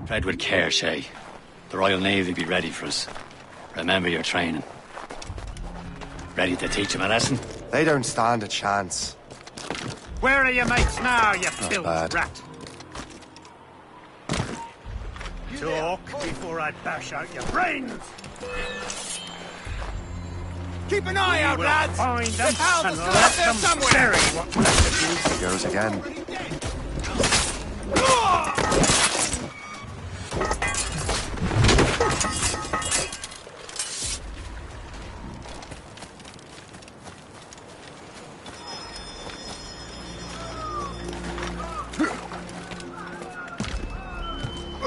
Tread with care, Shay. The Royal Navy be ready for us. Remember your training. Ready to teach them a lesson? They don't stand a chance. Where are your mates now, you filthy bad. rat? Talk before I bash out your brains! Keep an eye out, lads! Find them Hell, and there's let there them somewhere. bury what's left of you. He goes again.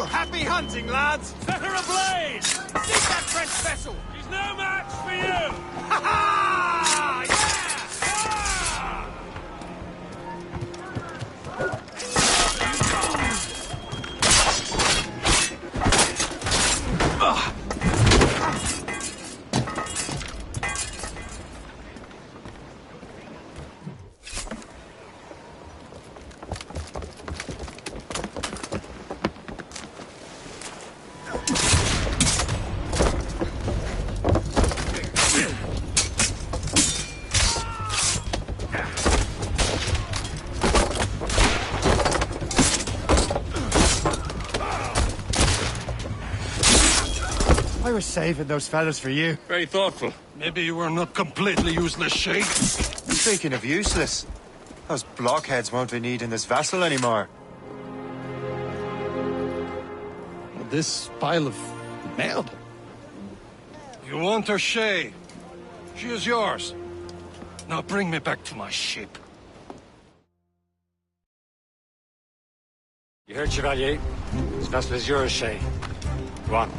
Happy hunting, lads! Set her ablaze! Sink that French vessel! She's no match for you! Ha ha! Yeah! I was saving those fellas for you. Very thoughtful. Maybe you were not completely useless, Shay. Speaking of useless, those blockheads won't be needing this vessel anymore. This pile of mail. You want her, Shay? She is yours. Now bring me back to my ship. You heard, Chevalier? This vessel is yours, Shay. Go on.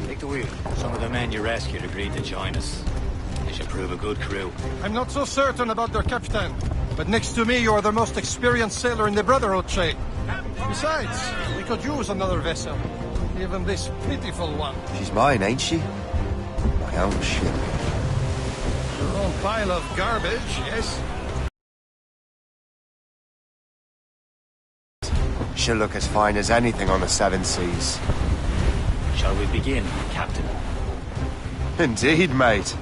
Take the wheel. Some of the men you rescued agreed to join us. They should prove a good crew. I'm not so certain about their captain, but next to me, you're the most experienced sailor in the Brotherhood, Shay. Besides, we could use another vessel. Even this pitiful one. She's mine, ain't she? My own ship. Your own pile of garbage, yes? She'll look as fine as anything on the seven seas. Shall we begin, Captain? Indeed, mate.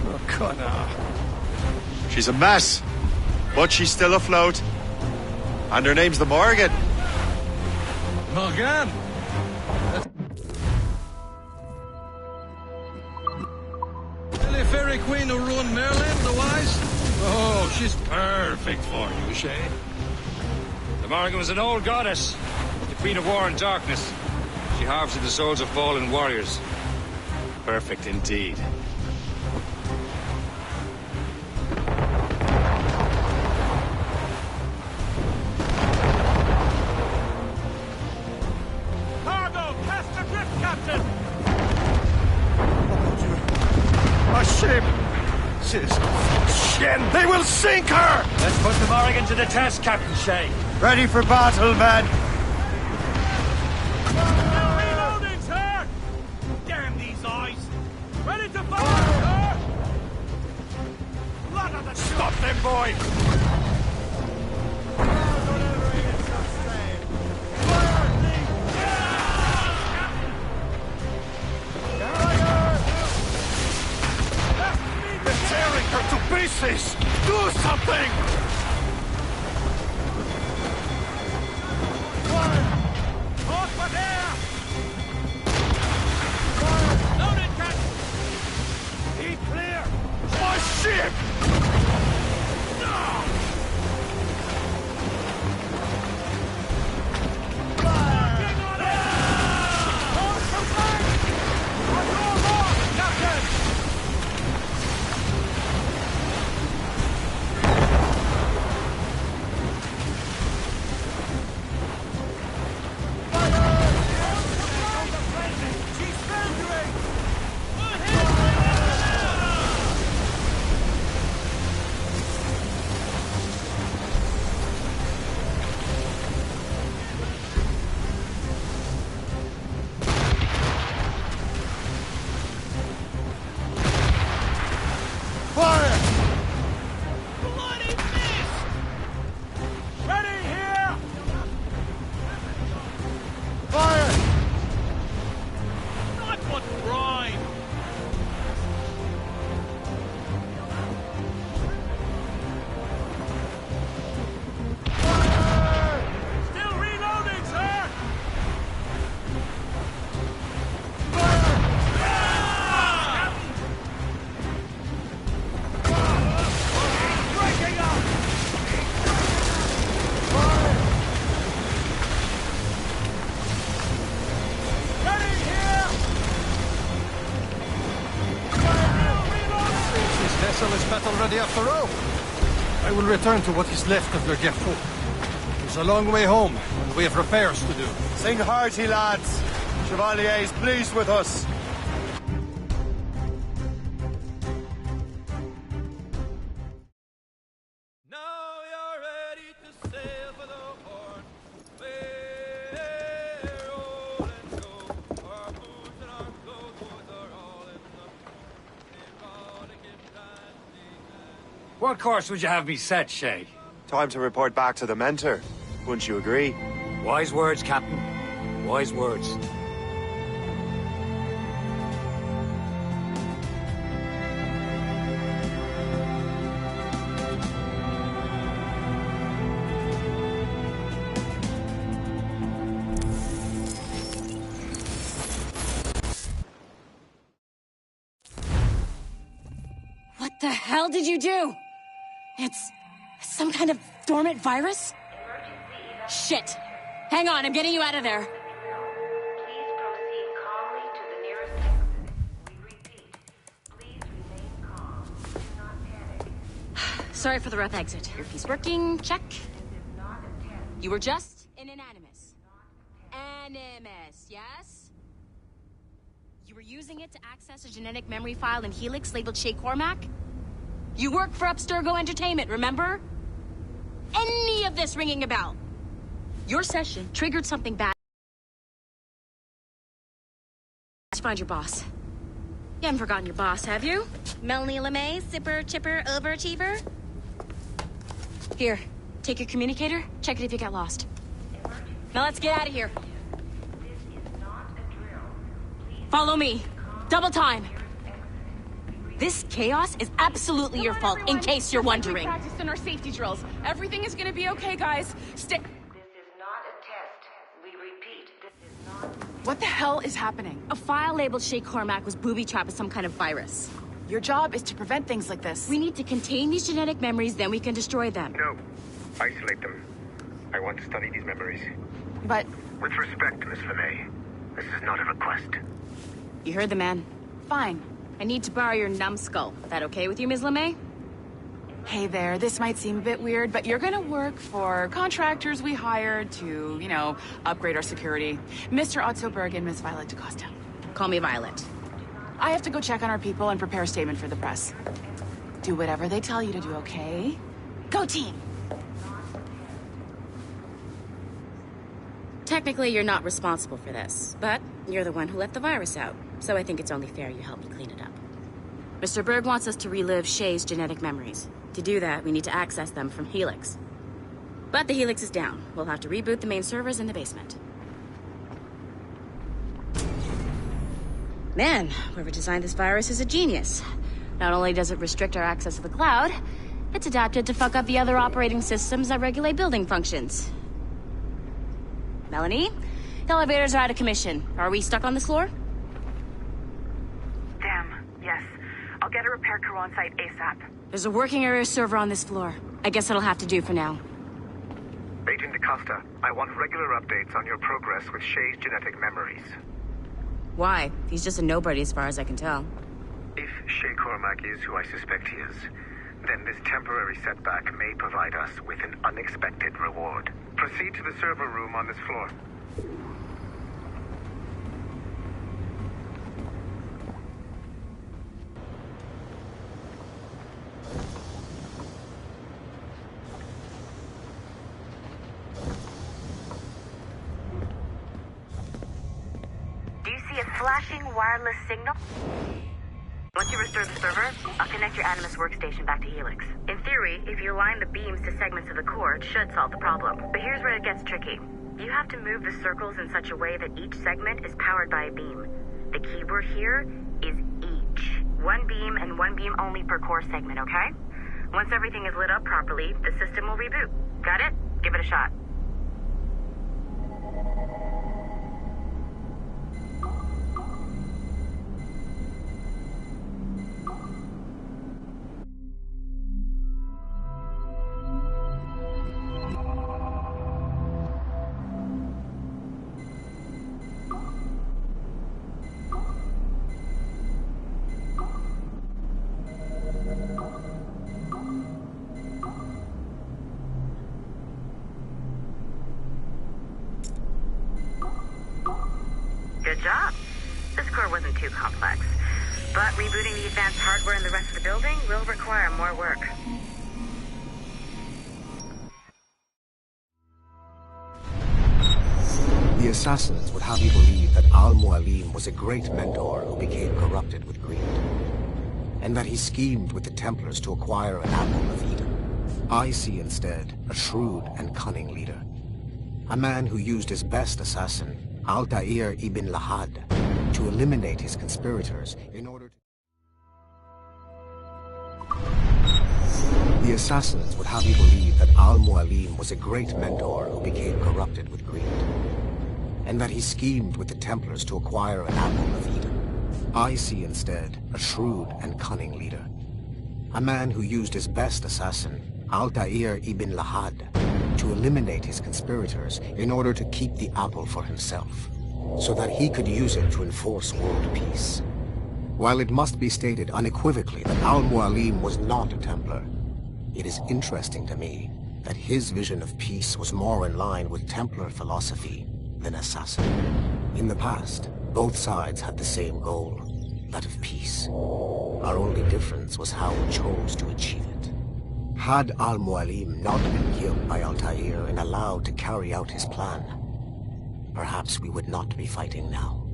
Oh, Connor. She's a mess, but she's still afloat. And her name's the Morgan. Morgan! The fairy queen who ruined Merlin, the wise? Oh, she's perfect for you, Shay. The Morgan was an old goddess, the queen of war and darkness. She harvested the souls of fallen warriors. Perfect indeed. Cargo! Cast adrift, Captain! A ship! Shit! They will sink her! Let's put the Morgan to the test, Captain Shay. Ready for battle, men! Reloading, sir! Damn these eyes! Ready to fire, sir! Blood on the Stop them, boy! They're tearing her to pieces! Do something! Hold for there! Loaded, Captain! Keep clear! My ship! Working on it! Hold for flank! On your mark, Captain! vessel is battle-ready after all. I will return to what is left of their Gerfaut. It's a long way home, and we have repairs to do. Sing hearty, lads. Chevalier is pleased with us. Now you're ready to sail for the port. We're rolling go. Our boots and our clothes are all in the erotic and dancing. What course would you have me set, Shay? Time to report back to the mentor. Wouldn't you agree? Wise words, Captain. Wise words. What the hell did you do? It's some kind of dormant virus? Shit! Hang on, I'm getting you out of there. Please proceed calmly to the nearest exit. We repeat, please remain calm. Do not panic. Sorry for the rough exit. Earpiece working, check. This is not a test. You were just in an animus. Animus, yes? You were using it to access a genetic memory file in Helix labeled Shay Cormac? You work for Abstergo Entertainment, remember? Any of this ringing a bell? Your session triggered something bad. Let's find your boss. You haven't forgotten your boss, have you? Melanie LeMay, zipper, chipper, overachiever? Here, take your communicator, check it if you get lost. Now let's get out of here. This is not a drill. Please Follow me. Double time. This chaos is absolutely your fault, in case you're wondering. We practiced in our safety drills. Everything is gonna be okay, guys. Stay. This is not a test. We repeat, this is not. What the hell is happening? A file labeled Shay Cormac was booby-trapped with some kind of virus. Your job is to prevent things like this. We need to contain these genetic memories, then we can destroy them. No. Isolate them. I want to study these memories. But With respect, Miss LeMay, this is not a request. You heard the man. fine. I need to borrow your numbskull. That okay with you, Ms. LeMay? Hey there, this might seem a bit weird, but you're gonna work for contractors we hired to, upgrade our security. Mr. Otto Berg and Miss Violet DaCosta. Call me Violet. I have to go check on our people and prepare a statement for the press. Do whatever they tell you to do, okay? Go team! Technically, you're not responsible for this, but you're the one who let the virus out, so I think it's only fair you help me clean it up. Mr. Berg wants us to relive Shay's genetic memories. To do that, we need to access them from Helix. But the Helix is down. We'll have to reboot the main servers in the basement. Man, whoever designed this virus is a genius. Not only does it restrict our access to the cloud, it's adapted to fuck up the other operating systems that regulate building functions. Melanie? The elevators are out of commission. Are we stuck on this floor? Damn, yes. I'll get a repair crew on site ASAP. There's a working area server on this floor. I guess that'll have to do for now. Agent DaCosta, I want regular updates on your progress with Shay's genetic memories. Why? He's just a nobody as far as I can tell. If Shay Cormac is who I suspect he is, then this temporary setback may provide us with an unexpected reward. Proceed to the server room on this floor. Do you see a flashing wireless signal? Once you restore the server, I'll connect your Animus workstation back to Helix. In theory, if you align the beams to segments of the core, it should solve the problem. But here's where it gets tricky. You have to move the circles in such a way that each segment is powered by a beam. The keyword here is each. One beam and one beam only per core segment, okay? Once everything is lit up properly, the system will reboot. Got it? Give it a shot. too complex. But rebooting the advanced hardware in the rest of the building will require more work. The assassins would have you believe that Al-Mualim was a great mentor who became corrupted with greed, and that he schemed with the Templars to acquire an apple of Eden. I see instead a shrewd and cunning leader, a man who used his best assassin, Altair ibn Lahad, to eliminate his conspirators in order to... The assassins would have you believe that Al-Mualim was a great mentor who became corrupted with greed, and that he schemed with the Templars to acquire an apple of Eden. I see instead a shrewd and cunning leader, a man who used his best assassin, Altair ibn Lahad, to eliminate his conspirators in order to keep the apple for himself, so that he could use it to enforce world peace. While it must be stated unequivocally that Al-Mualim was not a Templar, it is interesting to me that his vision of peace was more in line with Templar philosophy than assassin. In the past, both sides had the same goal, that of peace. Our only difference was how we chose to achieve it. Had Al-Mualim not been killed by Altair and allowed to carry out his plan, perhaps we would not be fighting now.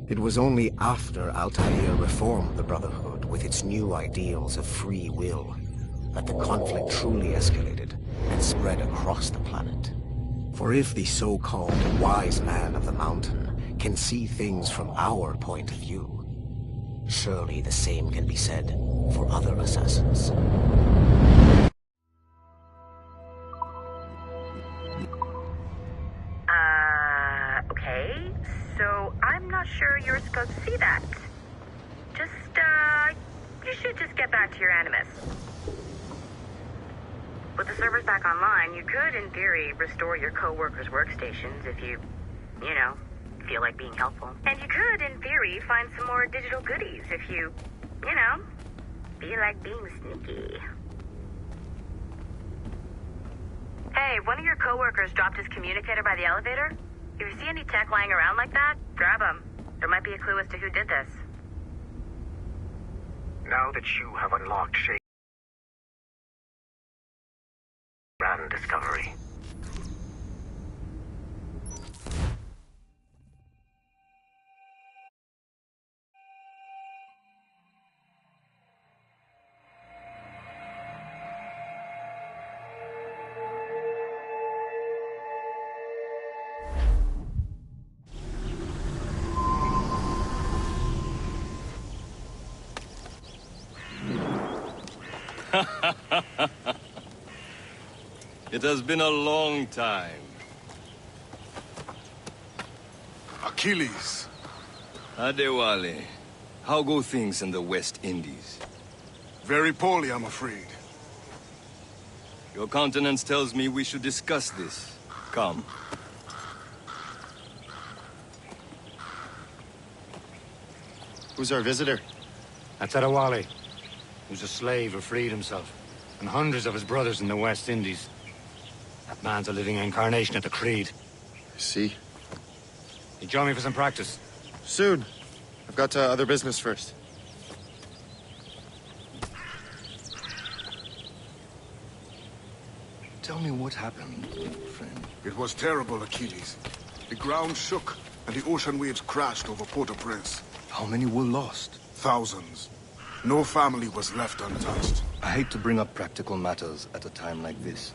It was only after Altair reformed the Brotherhood with its new ideals of free will that the conflict truly escalated and spread across the planet. For if the so-called wise man of the mountain can see things from our point of view, surely the same can be said for other assassins. Okay, so I'm not sure you're supposed to see that. You should just get back to your Animus. With the servers back online, you could, in theory, restore your co-workers' workstations if you feel like being helpful. And you could, in theory, find some more digital goodies if you feel like being sneaky. Hey, one of your co-workers dropped his communicator by the elevator. If you see any tech lying around like that, grab them. There might be a clue as to who did this. Now that you have unlocked Shay brand discovery. It has been a long time. Achilles. Adewale, how go things in the West Indies? Very poorly, I'm afraid. Your countenance tells me we should discuss this. Come. Who's our visitor? That's Adewale, who's a slave who freed himself, and hundreds of his brothers in the West Indies. That man's a living incarnation of the Creed. I see. You join me for some practice? Soon. I've got other business first. Tell me what happened, friend. It was terrible, Achilles. The ground shook, and the ocean waves crashed over Port-au-Prince. How many were lost? Thousands. No family was left untouched. I hate to bring up practical matters at a time like this.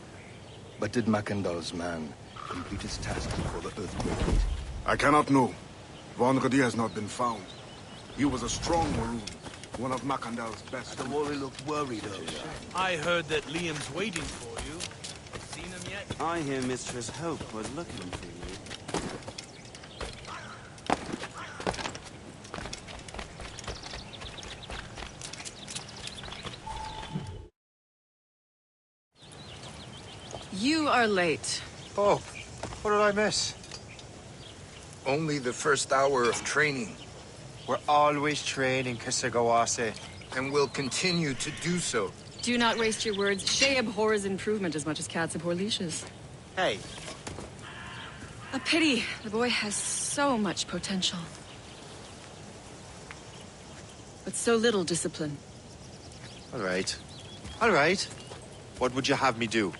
But did Macandal's man complete his task before the earthquake hit? I cannot know. Vonredi has not been found. He was a strong Maroon, one of Macandal's best. The warrior looked worried earlier. I heard that Liam's waiting for you. Seen him yet? I hear Mistress Hope was looking for you. You are late. Oh, what did I miss? Only the first hour of training. We're always training, Kisagawase, and we'll continue to do so. Do not waste your words. Shay abhors improvement as much as cats abhor leashes. Hey. A pity. The boy has so much potential. With so little discipline. All right. All right. What would you have me do?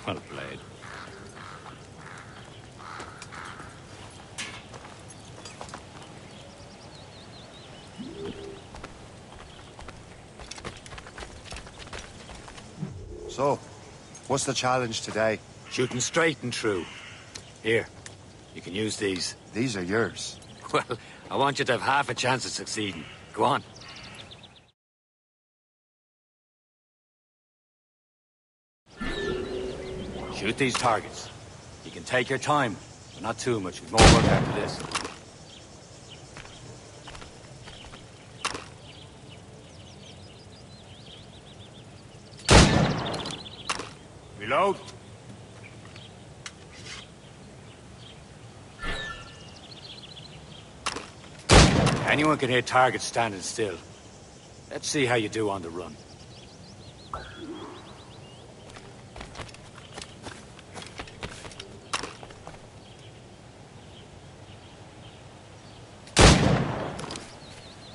Well played. So, what's the challenge today? Shooting straight and true. Here, you can use these. These are yours. Well, I want you to have half a chance of succeeding. Go on. Shoot these targets. You can take your time, but not too much. We've more work after this. Reload. Anyone can hit targets standing still. Let's see how you do on the run.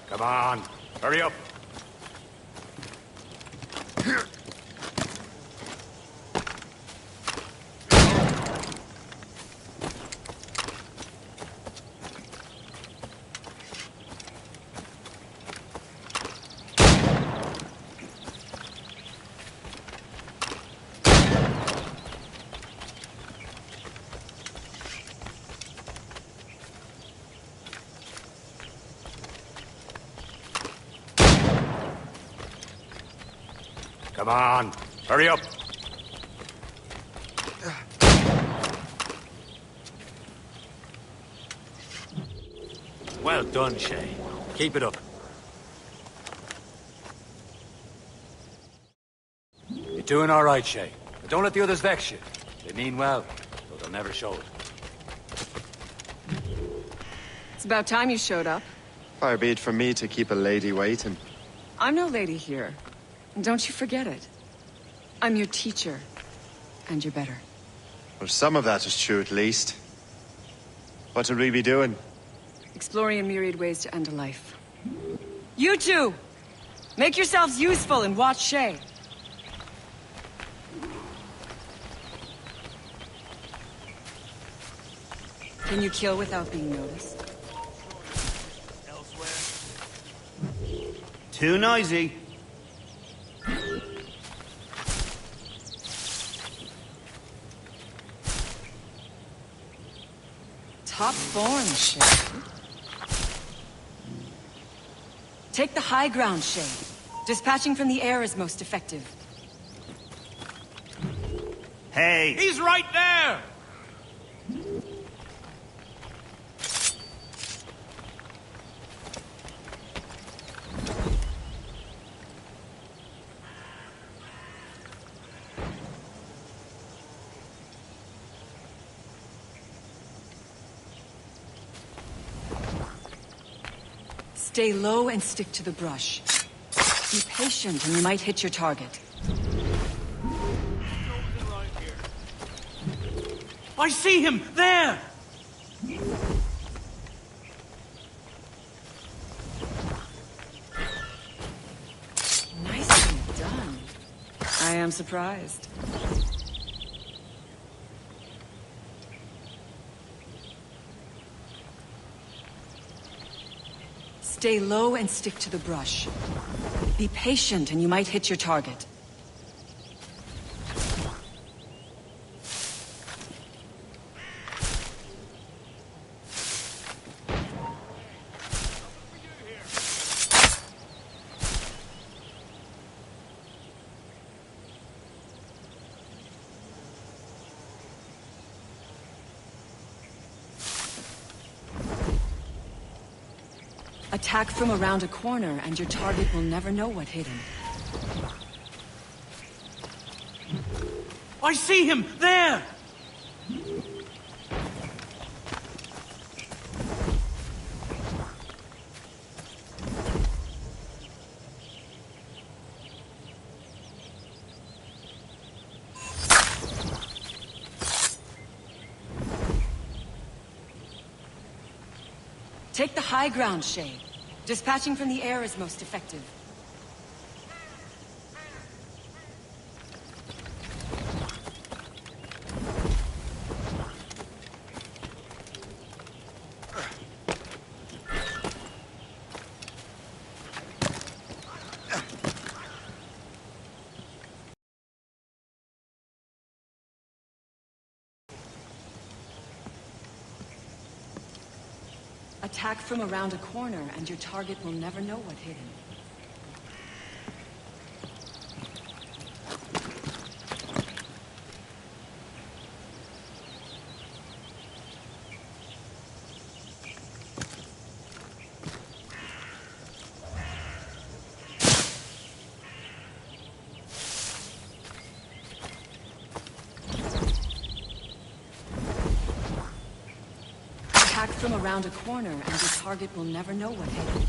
Come on, hurry up. Come on, hurry up. Well done, Shay. Keep it up. You're doing all right, Shay. But don't let the others vex you. They mean well, though they'll never show it. It's about time you showed up. Far be it from me to keep a lady waiting. I'm no lady here. And don't you forget it. I'm your teacher. And you're better. Well, some of that is true, at least. What will we be doing? Exploring a myriad ways to end a life. You two! Make yourselves useful and watch Shay. Can you kill without being noticed? Too noisy. Top form, Shay. Take the high ground, Shay. Dispatching from the air is most effective. Hey! He's right there! Stay low and stick to the brush. Be patient and you might hit your target. I see him! There! Nicely done. I am surprised. Stay low and stick to the brush. Be patient and you might hit your target. Attack from around a corner, and your target will never know what hit him. I see him! There! Take the high ground, Shay. Dispatching from the air is most effective. Attack from around a corner, and your target will never know what hit him. From around a corner, and your target will never know what hit him.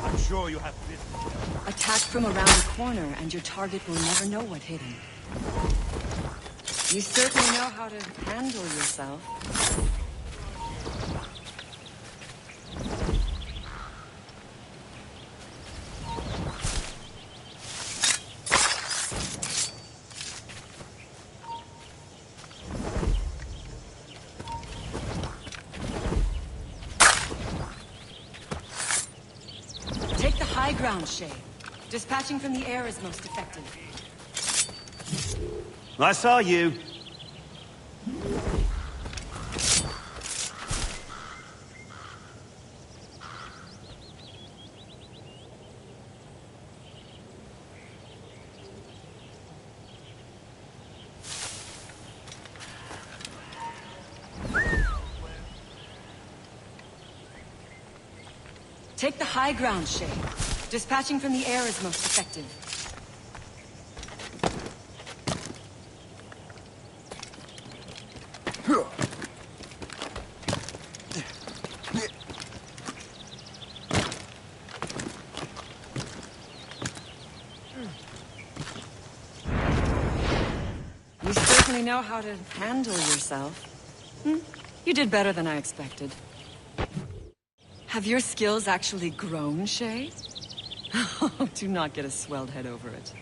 I'm sure you have business. Attack from around a corner, and your target will never know what hit him. You certainly know how to handle yourself. Take the high ground, Shay. Dispatching from the air is most effective. I saw you. Take the high ground, Shay. Dispatching from the air is most effective. You certainly know how to handle yourself. You did better than I expected. Have your skills actually grown, Shay? Do not get a swelled head over it.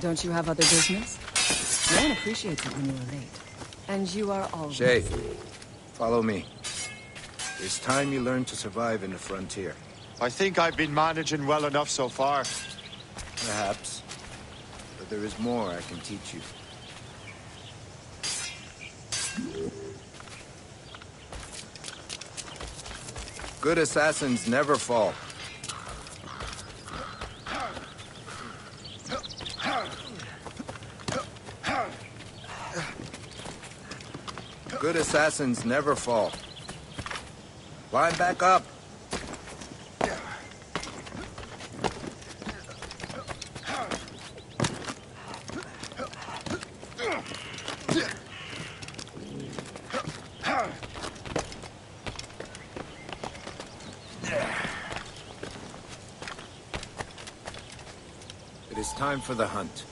Don't you have other business? No one appreciates it when you are late. And you are all... Shay, follow me. It's time you learn to survive in the frontier. I think I've been managing well enough so far. Perhaps. But there is more I can teach you. Good assassins never fall. Good assassins never fall. Climb back up. It is time for the hunt.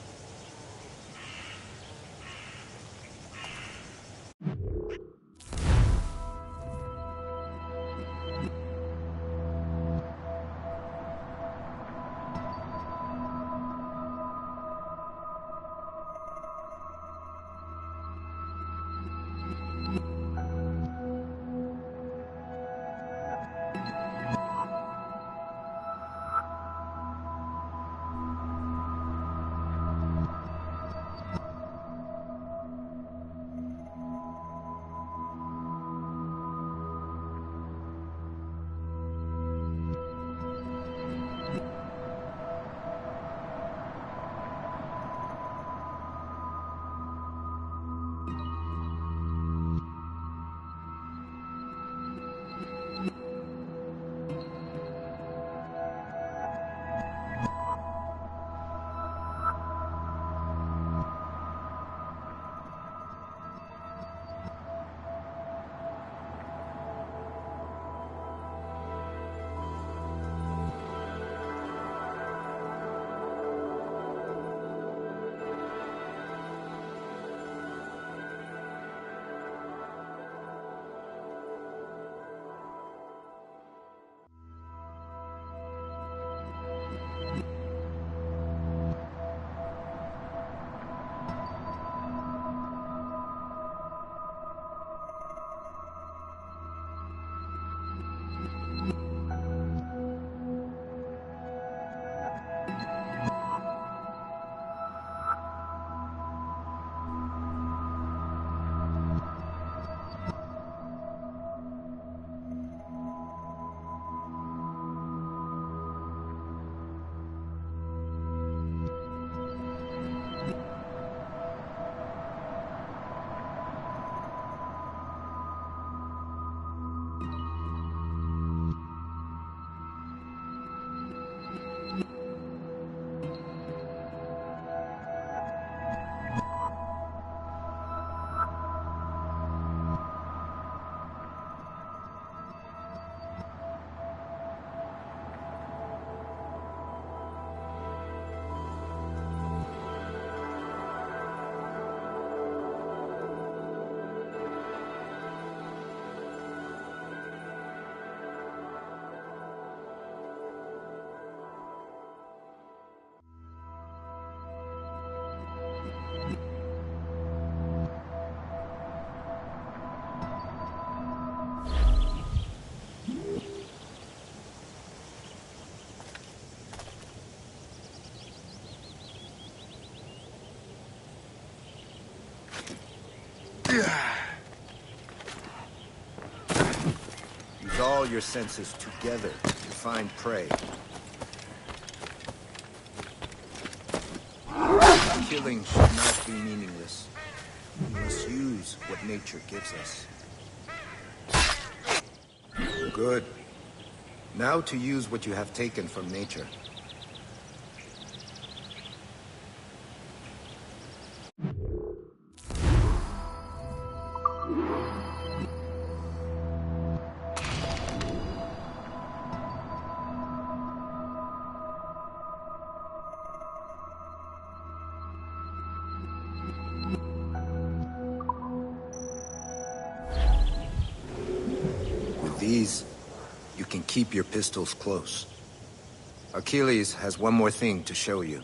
Use all your senses together to find prey. Killing should not be meaningless. We must use what nature gives us. Good. Now to use what you have taken from nature. These, you can keep your pistols close. Achilles has one more thing to show you.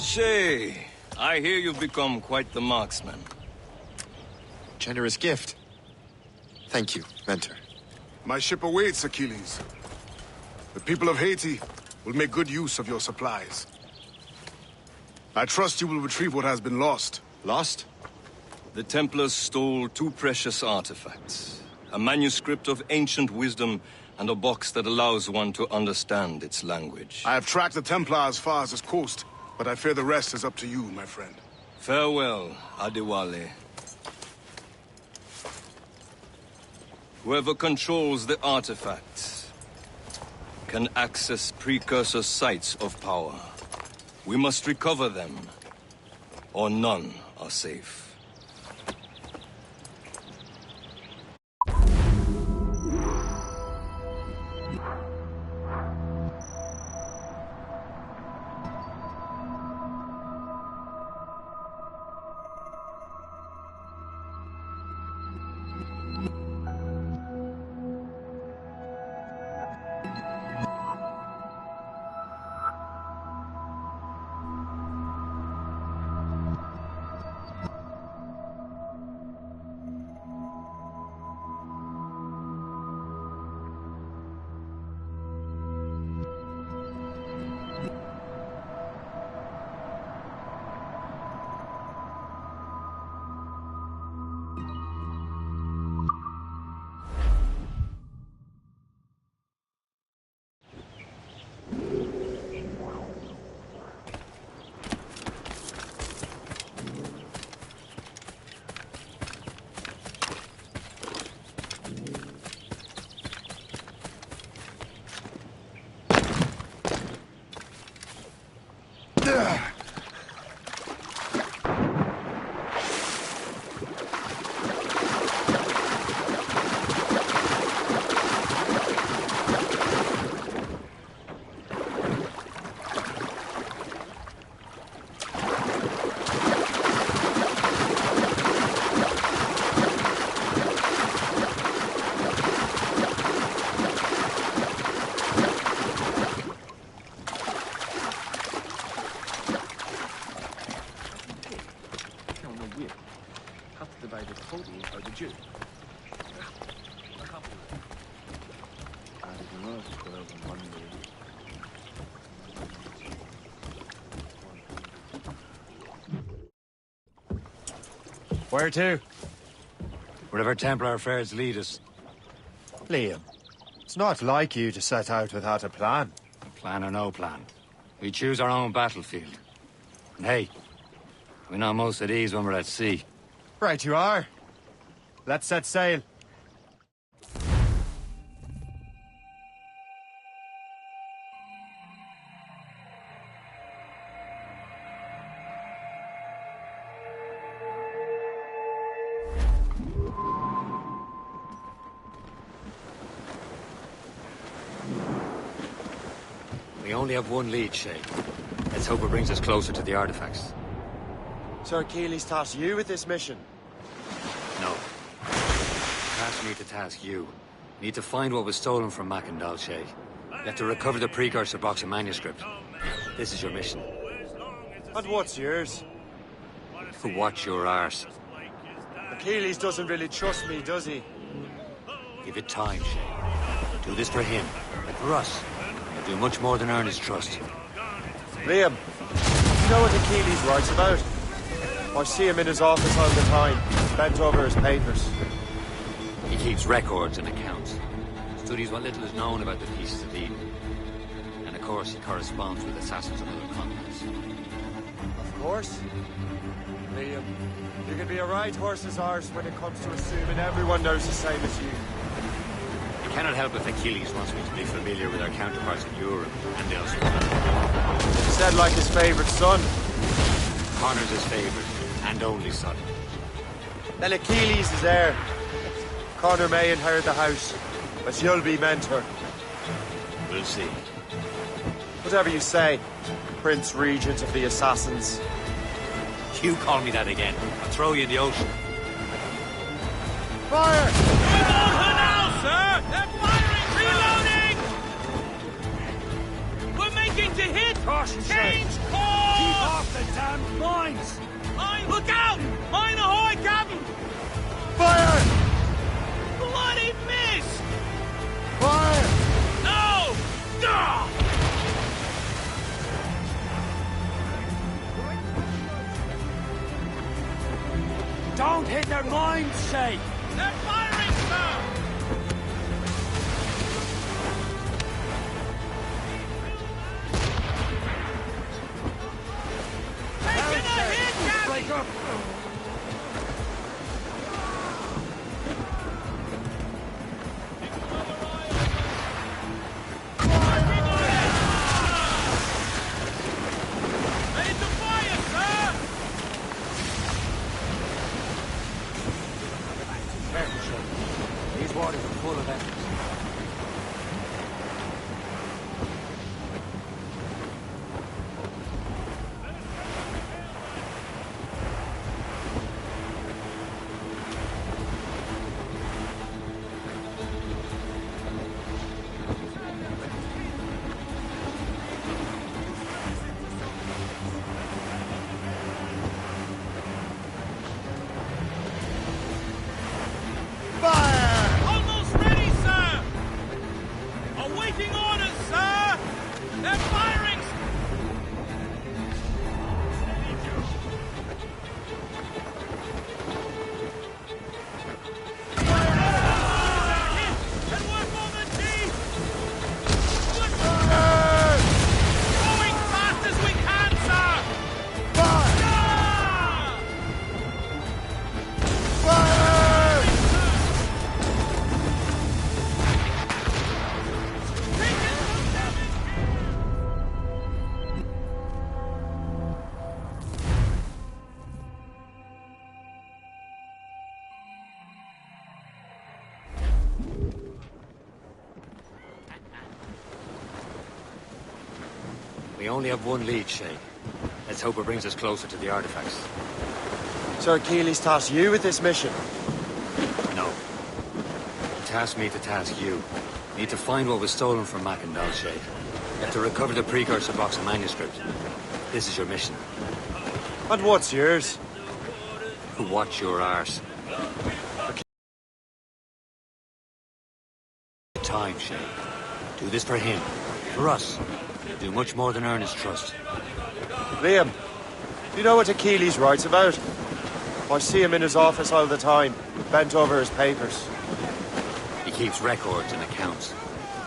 Shay, I hear you've become quite the marksman. Generous gift. Thank you, Mentor. My ship awaits, Achilles. The people of Haiti will make good use of your supplies. I trust you will retrieve what has been lost. Lost? The Templars stole 2 precious artifacts. A manuscript of ancient wisdom and a box that allows one to understand its language. I have tracked the Templar as far as this coast, but I fear the rest is up to you, my friend. Farewell, Adewale. Whoever controls the artifacts can access precursor sites of power. We must recover them, or none are safe. Where to? Wherever Templar affairs lead us. Liam, it's not like you to set out without a plan. Plan or no plan. We choose our own battlefield. And hey, we're not most at ease when we're at sea. Right you are. Let's set sail. We only have one lead, Shay. Let's hope it brings us closer to the artifacts. So Achilles tasked you with this mission? No. Task me to task you. We need to find what was stolen from Mac and Daxter. You have to recover the precursor box of manuscript. This is your mission. And what's yours? To watch your arse. Achilles doesn't really trust me, does he? Give it time, Shay. Do this for him. For us. You'll do much more than earn his trust. Liam, you know what Achilles writes about? I see him in his office all the time, bent over his papers. He keeps records and accounts. Studies what little is known about the pieces of Eden. And of course, he corresponds with assassins on other continents. Of course. Liam, you can be a right horse's arse when it comes to assuming everyone knows the same as you. I cannot help if Achilles wants me to be familiar with our counterparts in Europe and elsewhere. He said like his favorite son. Connor's his favorite and only son. Then Achilles is heir. Connor may inherit the house, but you'll be mentor. We'll see. Whatever you say, Prince Regent of the Assassins. You call me that again, I'll throw you in the ocean. Fire! Move on her now, sir! They're firing! Reloading! We're making to hit! Caution, Change Keep course! off the damn mines! Mine! Look out! Mine ahoy, Captain! Fire! Bloody miss! Fire! No! Gah! Don't hit their mines, Shay! They're firing, sir! Taking a hit, Captain! Break up! Ready to fire, sir! Careful, Shay. These waters are full of enemies. Almost ready, sir! Awaiting orders, sir! They're firing! Can work on the teeth! Going fast as we can, sir! We only have one lead, Shay. Let's hope it brings us closer to the artifacts. Sir Achilles tasked you with this mission. No. Task me to task you. Need to find what was stolen from Mac and Dalshay. You have to recover the precursor box of manuscript. This is your mission. And what's yours? Watch your arse. Time, Shay. Do this for him. For us. You'll do much more than earn his trust. Liam, do you know what Achilles writes about? I see him in his office all the time, bent over his papers. He keeps records and accounts.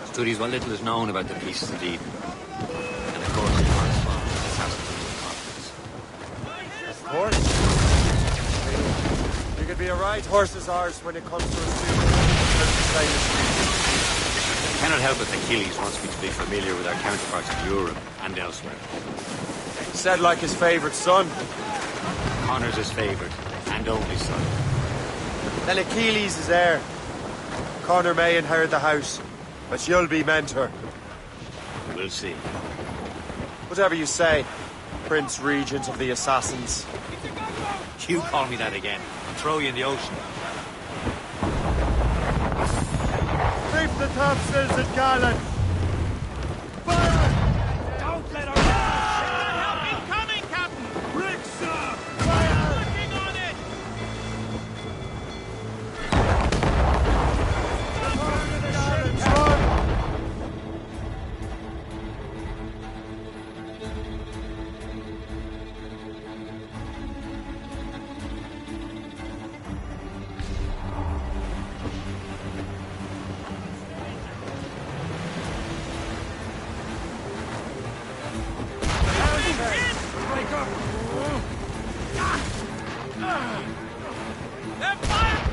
Studies what little is known about the pieces of Eden. And of course, he corresponds with his Of course. You could be a right horse's arse when it comes to assuming I cannot help it Achilles wants me to be familiar with our counterparts in Europe and elsewhere. Said like his favourite son. Connor's his favourite and only son. Then Achilles is heir. Connor may inherit the house, but you'll be mentor. We'll see. Whatever you say, Prince Regent of the Assassins. You call me that again, I'll throw you in the ocean. Reef the topsails and garland! Don't let her help incoming, Captain! Rick, sir! Working on it! They're firing!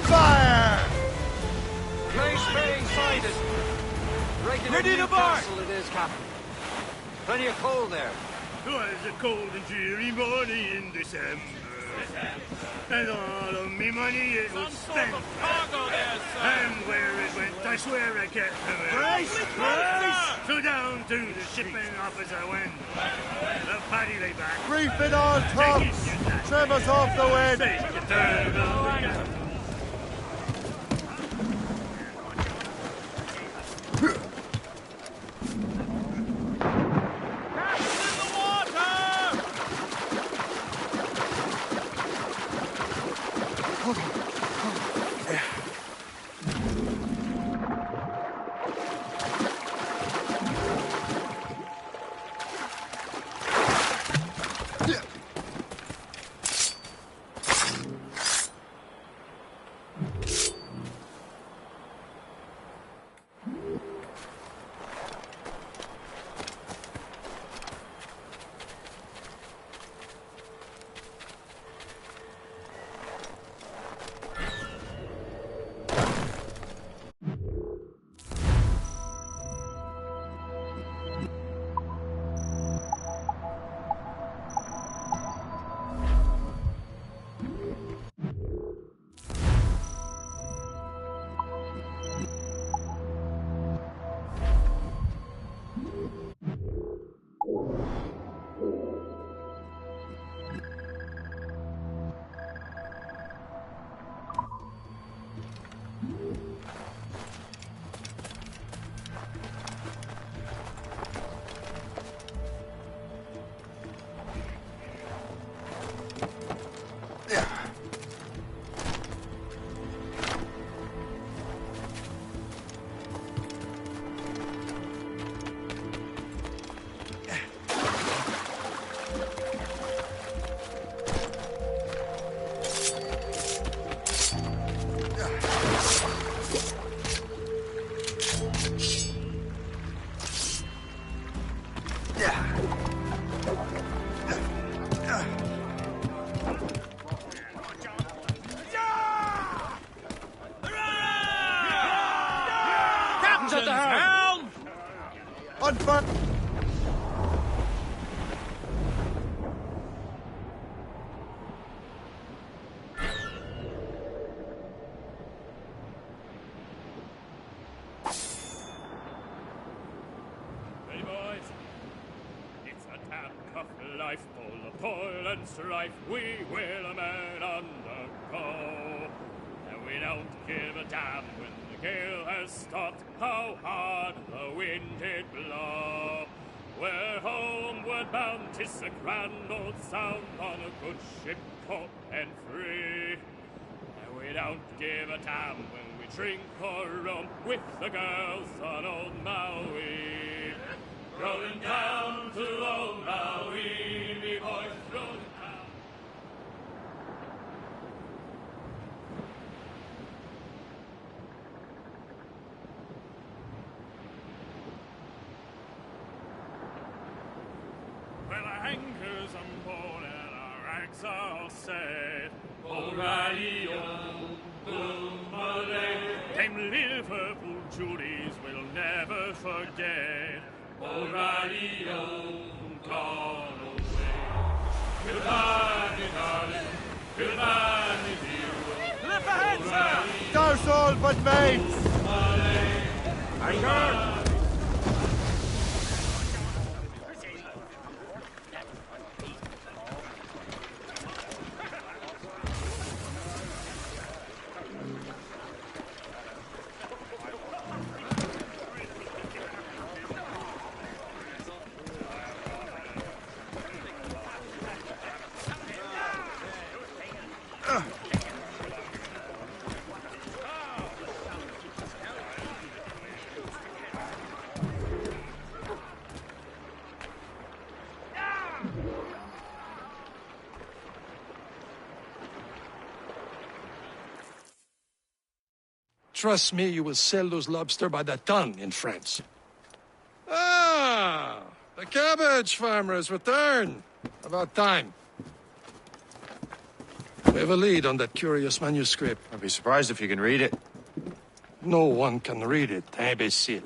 Fire! Place being sighted. Ready to bar! It is, Captain. Plenty of coal there. Twas a cold and dreary morning in December. And all of me money it was spent. Cargo there, sir. And where it went, I swear I can't remember. Grace! So down to the shipping office I went. The paddy lay back. Reef it all tops! Trim us off the wind! Say, you turn it on. Captain's helm! On fire! Hey boys, it's a damn tough life full of toil and strife. We will a man undergo, and we don't give a damn when the gale has stopped. How hard the wind did blow. We're homeward bound, 'tis a grand old sound on a good ship, taut and free. And we don't give a damn when we drink or rum with the girls on old Maui. Rolling down to old Maui, me boys, rolling down. Well, our anchors on board and our rags are set. O'Reilly, Dame Liverpool Julies will never forget. O'Reilly, gone away. Goodbye, me darling. Goodbye, me dear. Lift ahead, sir! Douse all but mates! Anchor! Trust me, you will sell those lobster by the ton in France. Ah, the cabbage farmer has returned. About time. We have a lead on that curious manuscript. I'd be surprised if you can read it. No one can read it, imbecile.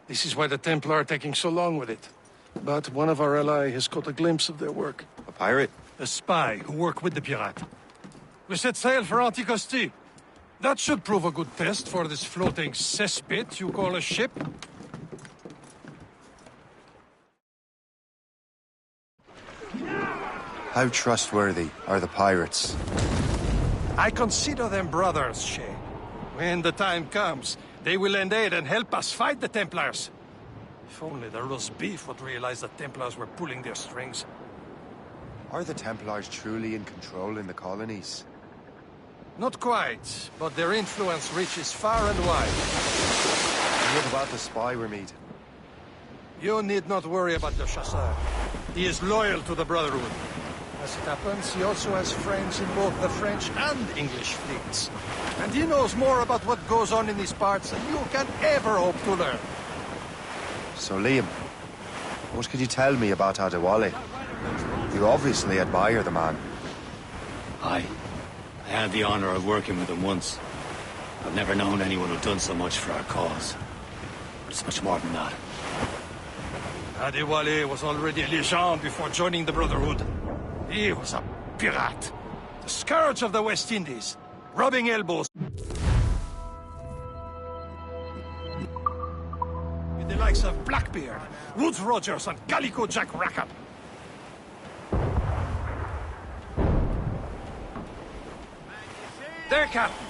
This is why the Templar are taking so long with it. But one of our allies has caught a glimpse of their work. A pirate? A spy who worked with the pirate. We set sail for Anticosti. That should prove a good test for this floating cesspit you call a ship. How trustworthy are the pirates? I consider them brothers, Shay. When the time comes, they will lend aid and help us fight the Templars. If only the roast beef would realize the Templars were pulling their strings. Are the Templars truly in control in the colonies? Not quite, but their influence reaches far and wide. And what about the spy we're meeting? You need not worry about the chasseur. He is loyal to the Brotherhood. As it happens, he also has friends in both the French and English fleets. And he knows more about what goes on in these parts than you can ever hope to learn. So, Liam, what can you tell me about Adewale? You obviously admire the man. I had the honor of working with him once. I've never known anyone who'd done so much for our cause. But it's much more than that. Adewale was already a legend before joining the Brotherhood. He was a pirate. The scourge of the West Indies. Rubbing elbows with the likes of Blackbeard, Woodes Rogers, and Calico Jack Rackham. There, Captain.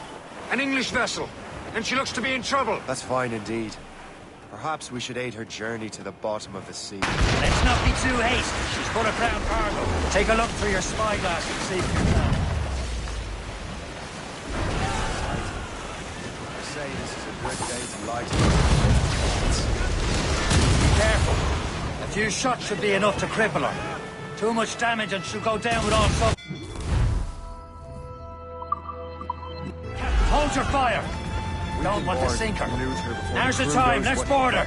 An English vessel. And she looks to be in trouble. That's fine indeed. Perhaps we should aid her journey to the bottom of the sea. Let's not be too hasty. She's full of crown cargo. Take a look through your spyglass and see for yourself. I say this is a good day to light Be careful. A few shots should be enough to cripple her. Too much damage and she'll go down with all sorts. Hold your fire. We don't want to sink her. Now's the time. Let's board her.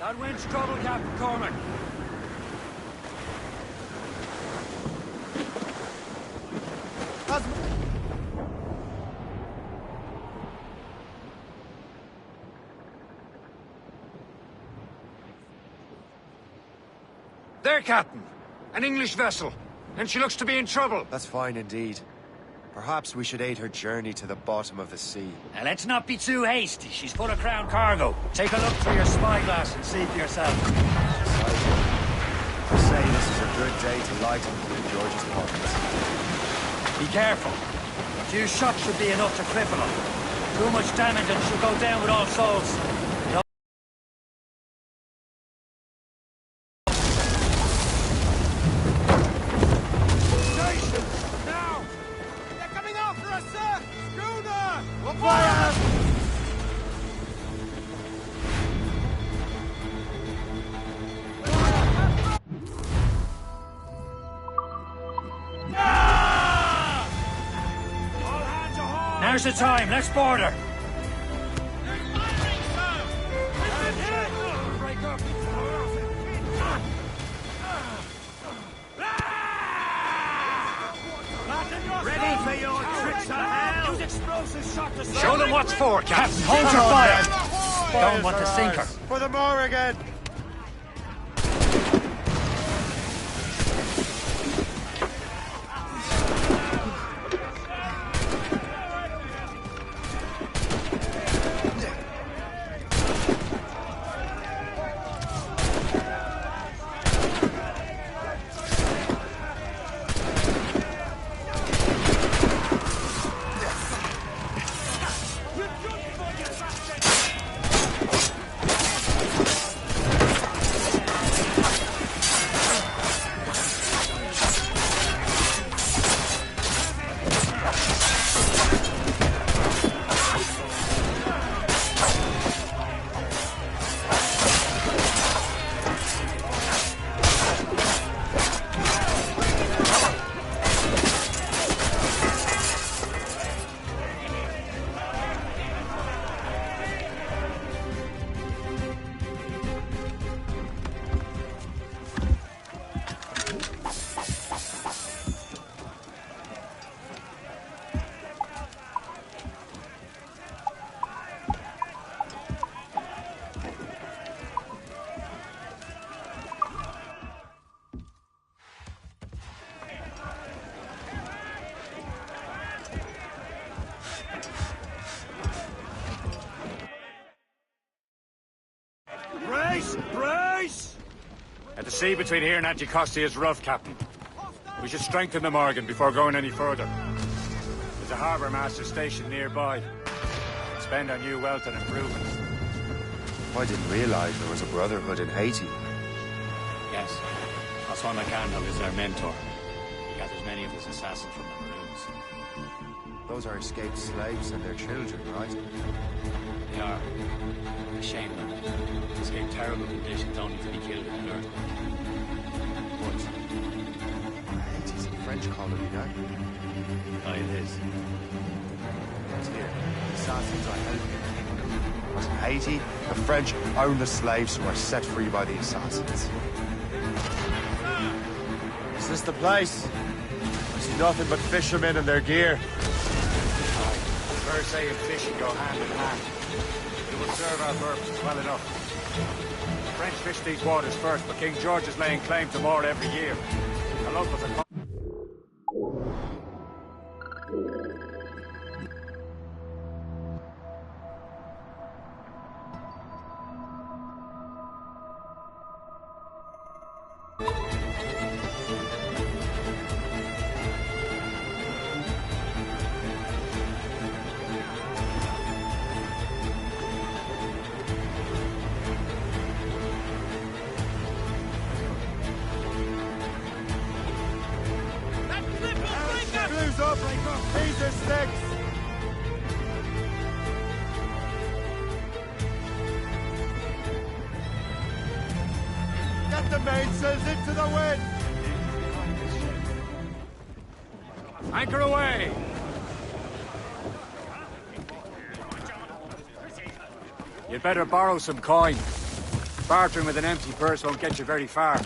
That wind's trouble, Captain Cormac. There, Captain. An English vessel. And she looks to be in trouble. That's fine indeed. Perhaps we should aid her journey to the bottom of the sea. Now, let's not be too hasty. She's full of crown cargo. Take a look through your spyglass and see for yourself. I say this is a good day to lighten King George's pockets. Be careful. A few shots should be enough to cripple her. Too much damage and she'll go down with all souls. Now's the time. Let's board her. for, Captain? Hold your fire! Don't want to sink her. For the Morrigan! Brace! Brace! The sea between here and Anticosti is rough, Captain. We should strengthen the Morgan before going any further. There's a harbour master station nearby. Spend our new wealth on improvements. I didn't realize there was a brotherhood in Haiti. Yes. Osman McCandle is their mentor. He gathers many of his assassins from the Maroons. Those are escaped slaves and their children, right? They are. A shame them. Escape terrible conditions only to be killed in an earthquake. Haiti's a French colony, no? Oh, it is. It's here. The assassins are held in the kingdom. But in Haiti, the French own the slaves who are set free by the assassins. Is this the place? I see nothing but fishermen and their gear. Versailles and fishing go hand in hand. It will serve our purpose well enough. The French fish these waters first, but King George is laying claim to more every year. The locals are... Blues up! These are sticks! Get the mainsails into the wind! Anchor away! You'd better borrow some coin. Bartering with an empty purse won't get you very far.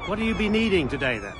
What will you be needing today, then?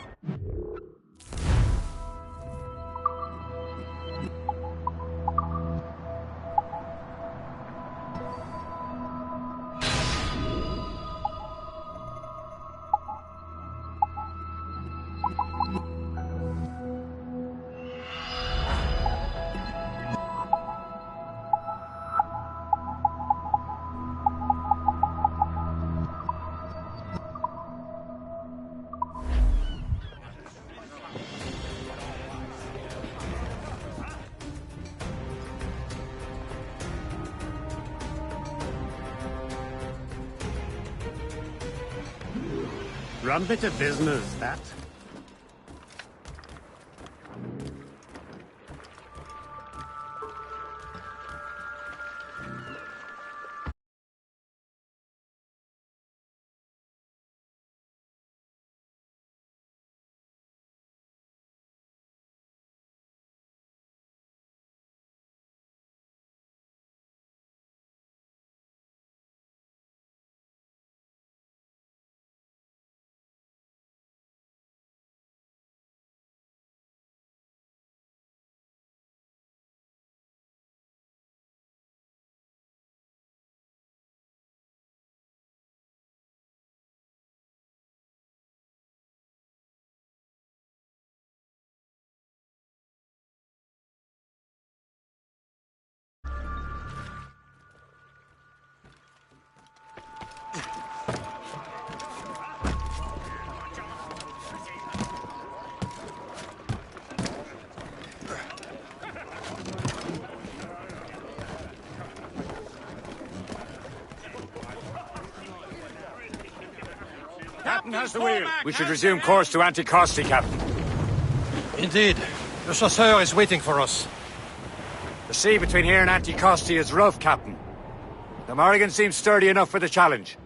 Run bit of business, that. Captain has the wheel. We should resume course to Anticosti, Captain. Indeed. The chasseur is waiting for us. The sea between here and Anticosti is rough, Captain. The Morrigan seems sturdy enough for the challenge.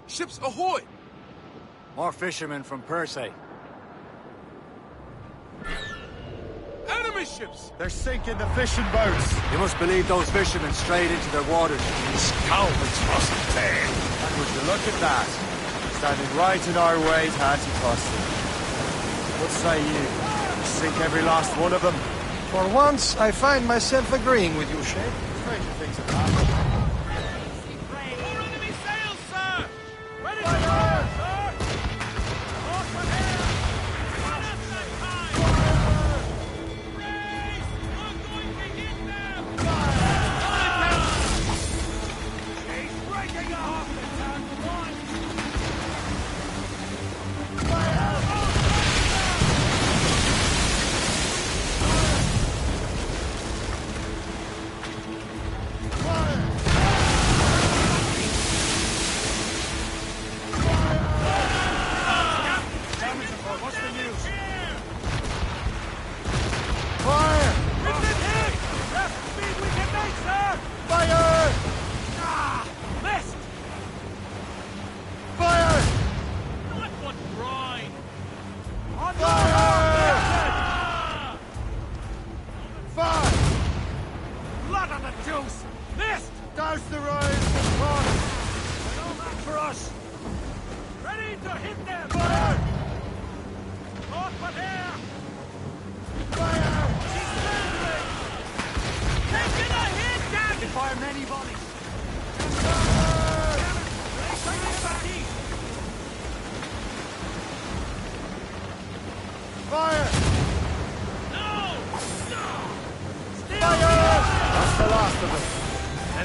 Ships ahoy! More fishermen from Persay. Enemy ships! They're sinking the fishing boats. You must believe those fishermen strayed into their waters. Cowards must pay. And would you look at that? Standing right in our way to Anticosti. What say you? Sink every last one of them? For once, I find myself agreeing with you, Shay. Stranger things have happened. More enemy sails, sir! Ready to fire, sir! North from here! Run at that time! Race! We're going to hit them! He's breaking off the tank!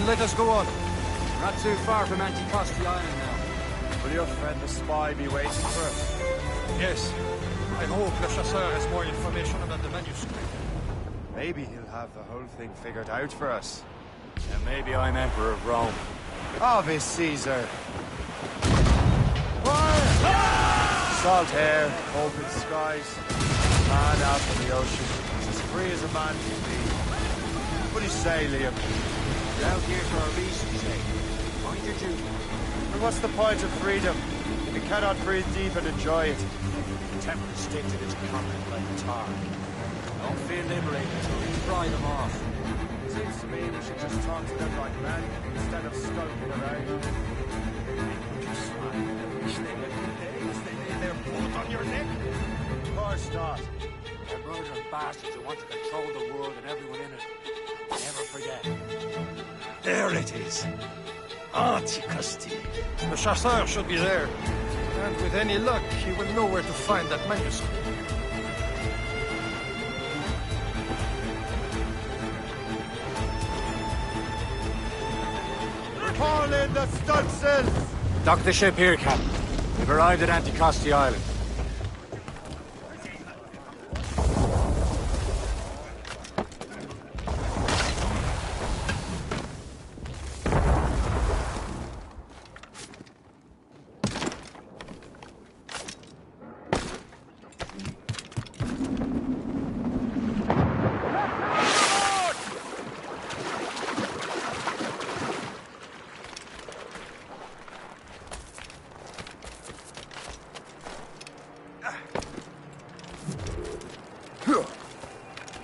Let us go on. Not too far from Anticosti Island now. Will your friend the spy be waiting for us? Yes. I hope the chasseur has more information about the manuscript. Maybe he'll have the whole thing figured out for us. And maybe I'm Emperor of Rome. Ave Caesar. Salt air, open skies, man out in the ocean. It's as free as a man can be. What do you say, Liam? You're out here for a reason, Shay. Mind your duty. And what's the point of freedom if you cannot breathe deep and enjoy it? The Templars stick to this continent like a tar. Don't feel liberated until we fry them off. Seems to me we should just talk to them like men instead of skulking around. Wish they were days. They lay their boat on your neck. Of course not. They're murderous bastards who want to control the world and everyone in it. Never forget. There it is. Anticosti. The chasseur should be there. And with any luck, he will know where to find that manuscript. Call in the stunsails! Dock the ship here, Captain. We've arrived at Anticosti Island.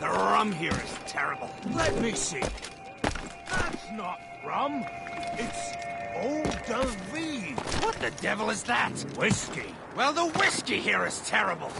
The rum here is terrible. Let me see. That's not rum. It's eau de vie. What the devil is that? Whiskey. Well, the whiskey here is terrible.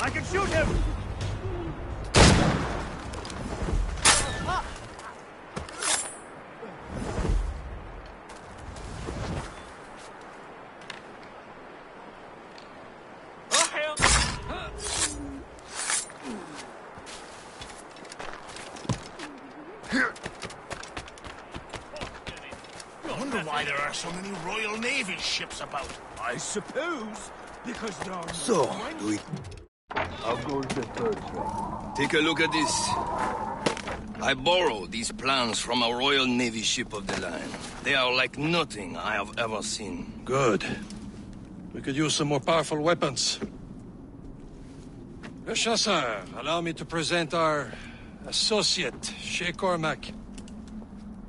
I can shoot him! I wonder why there are so many Royal Navy ships about. I suppose because there are So, do we... I'll go to the third train. Take a look at this. I borrowed these plans from a Royal Navy ship of the line. They are like nothing I have ever seen. Good. We could use some more powerful weapons. Le Chasseur, allow me to present our associate, Shay Cormac.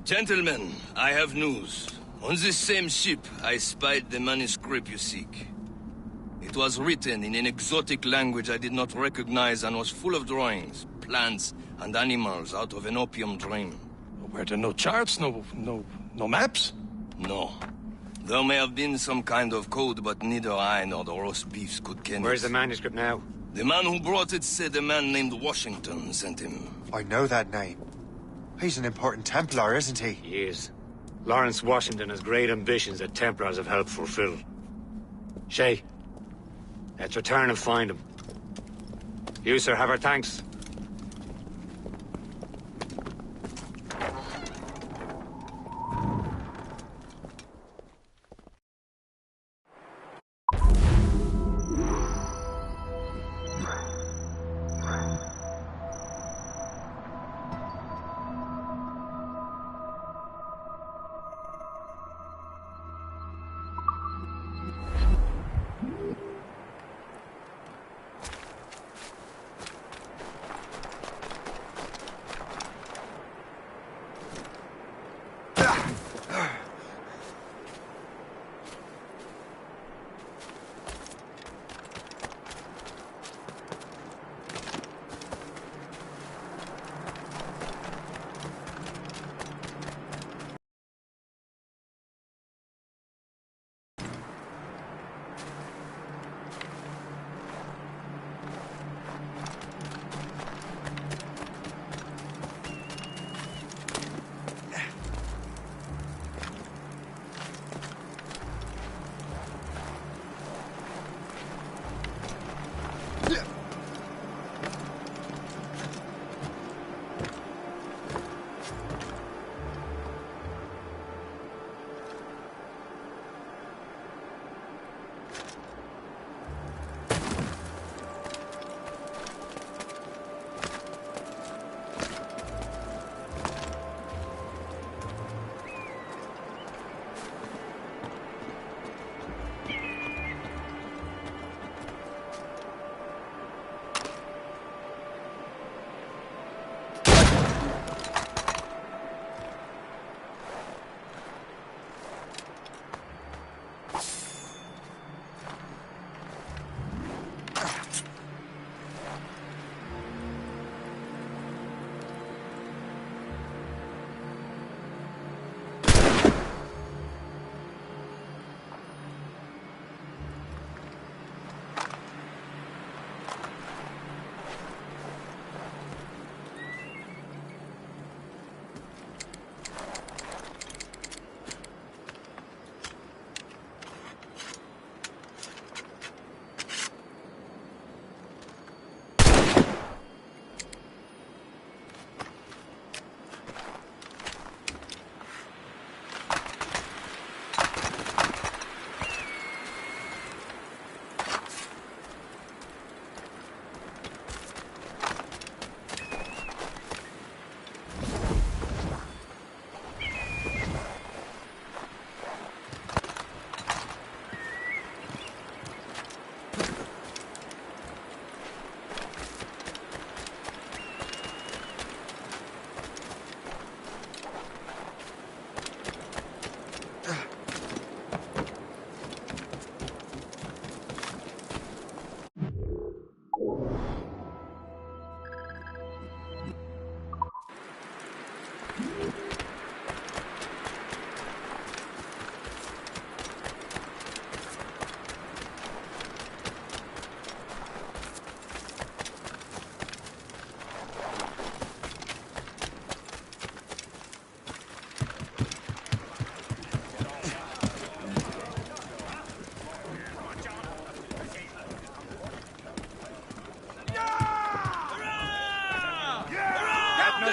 Gentlemen, I have news. On this same ship, I spied the manuscript you seek. It was written in an exotic language I did not recognize and was full of drawings, plants, and animals out of an opium dream. Were there no charts, no maps? No. There may have been some kind of code, but neither I nor the roast beefs could ken it. Where's the manuscript now? The man who brought it said a man named Washington sent him. I know that name. He's an important Templar, isn't he? He is. Lawrence Washington has great ambitions that Templars have helped fulfill. Shay, let's return and find him. You, sir, have our thanks.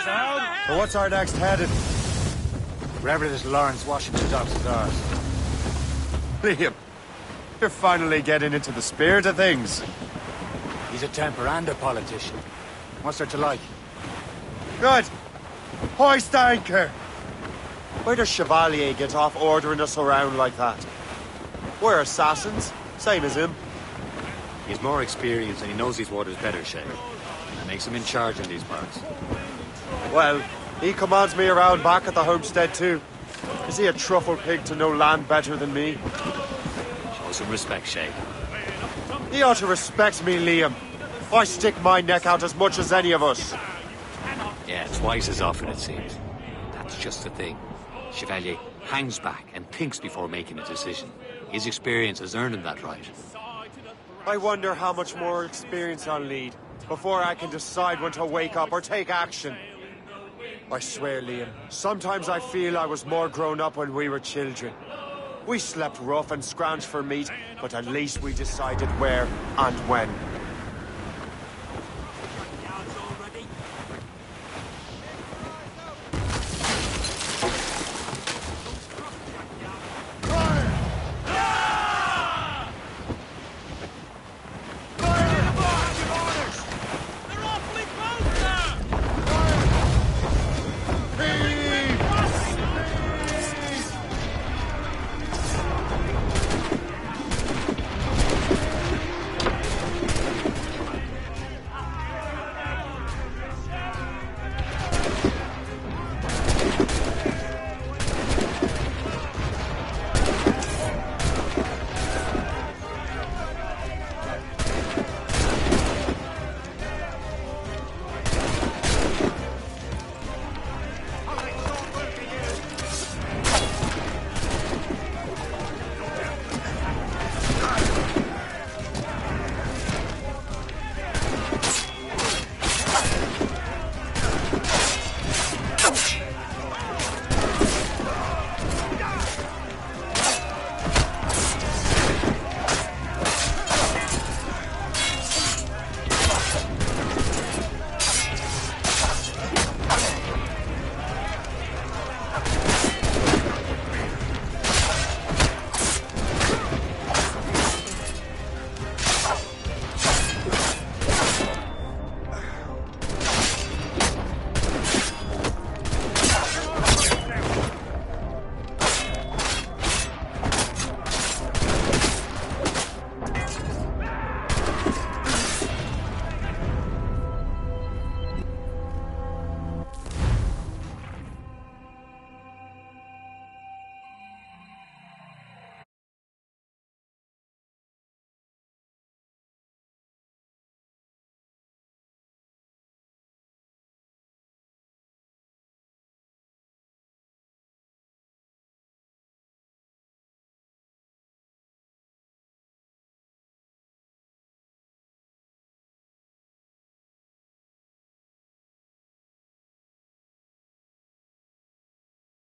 So what's our next heading? Wherever this Lawrence Washington docks is ours. Liam, you're finally getting into the spirit of things. He's a temper and a politician. What's there to like? Good. Hoist anchor. Where does Chevalier get off ordering us around like that? We're assassins, same as him. He has more experience and he knows these waters better, Shay. That makes him in charge in these parts. Well, he commands me around back at the homestead too. Is he a truffle pig to know land better than me? Show some respect, Shay. He ought to respect me, Liam. I stick my neck out as much as any of us. Yeah, twice as often it seems. That's just the thing. Chevalier hangs back and thinks before making a decision. His experience has earned him that right. I wonder how much more experience I'll need before I can decide when to wake up or take action. I swear, Liam, sometimes I feel I was more grown up when we were children. We slept rough and scrounged for meat, but at least we decided where and when.